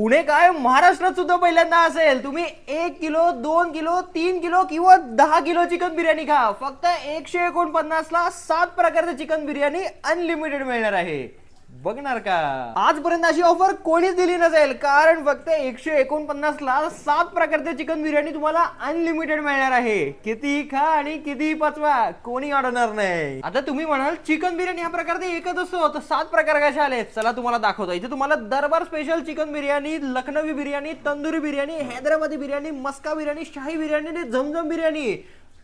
पुणे काय महाराष्ट्रात सुद्धा पहिल्यांदा असेल. तुम्ही 1 किलो 2 किलो 3 किलो किंवा 10 किलो चिकन बिर्याणी खा. फक्त 149ला 7 प्रकारचे चिकन बिर्याणी अनलिमिटेड मिळणार आहे. बघणार का? आजपर्यंत अशी ऑफर कोणीच दिली नसेल, कारण फक्त 149ला 7 प्रकारचे चिकन बिर्याणी तुम्हाला अनलिमिटेड मिळणार आहे. किती खा आणि किती पचवा, कोणी अडवणार नाही. आता तुम्ही म्हणाल चिकन बिर्याणी हा प्रकार ते एकच असतो, तर 7 प्रकार कशा आले? चला तुम्हाला दाखवतो. इथे तुम्हाला दरबार स्पेशल चिकन बिर्याणी, लखनवी बिर्याणी, तंदुरी बिर्याणी, हैदराबादी बिर्याणी, मस्का बिर्याणी, शाही बिर्याणी आणि झमझम बिर्याणी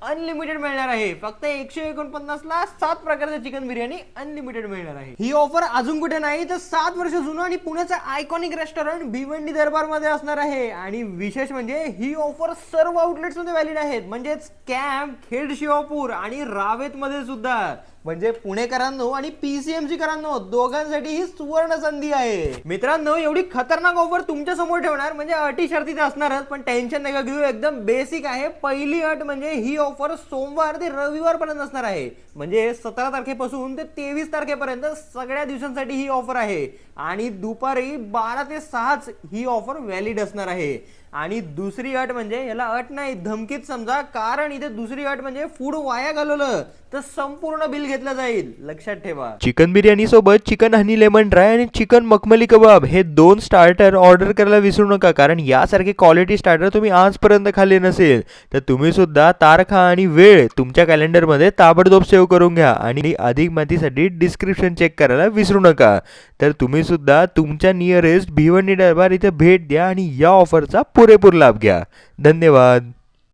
अनलिमिटेड मिळणार आहे. फक्त 149ला 7 प्रकारचे चिकन बिर्याणी अनलिमिटेड मिळणार आहे. ही ऑफर अजून कुठे नाही तर 7 वर्ष जुनं आणि पुण्याचं आयकॉनिक रेस्टॉरंट भिवंडी दरबार मध्ये असणार आहे. आणि विशेष म्हणजे ही ऑफर सर्व आउटलेट्स मध्ये व्हॅलिड आहेत, म्हणजेच कॅम्प, खेड, शिवापूर आणि रावेत मध्ये सुद्धा. म्हणजे पुणेकरांनो आणि पीसीएमसी करांनो दोघांसाठी ही सुवर्ण संधी आहे. मित्रांनो, एवढी खतरनाक ऑफर तुमच्या समोर ठेवणार म्हणजे अटी शर्ती तर असणारच, पण टेन्शन नका घेऊ, एकदम बेसिक आहे. पहिली अट म्हणजे ही ऑफर सोमवार ते रविवार पर्यंत असणार आहे. म्हणजे 17 तारखेपासून ते 23 तारखेपर्यंत सगळ्या दिवसांसाठी ही ऑफर आहे. आणि दुपारी 12 ते 6च ही ऑफर व्हॅलिड असणार आहे. आणि दुसरी अट म्हणजे, याला अट नाही धमकीत समजा, कारण इथे दुसरी अट म्हणजे फूड वाया घालवलं तर संपूर्ण बिल घेतलं जाईल, लक्षात ठेवा. चिकन बिर्याणी सोबत चिकन हनी लेमन ड्राय आणि चिकन मखमली कबाब हे 2 स्टार्टर ऑर्डर करायला विसरू नका, कारण यासारखे क्वालिटी स्टार्टर तुम्ही आजपर्यंत खाल्ले नसेल. तर तुम्ही सुद्धा तारखा आणि वेळ तुमच्या कॅलेंडरमध्ये ताबडतोब सेव्ह करून घ्या आणि अधिक माहितीसाठी डिस्क्रिप्शन चेक करायला विसरू नका. तर तुम्ही सुद्धा तुमच्या नियरेस्ट भिवंडी दरबार इथे भेट द्या आणि या ऑफरचा पुरेपूर लाभ घ्या. धन्यवाद.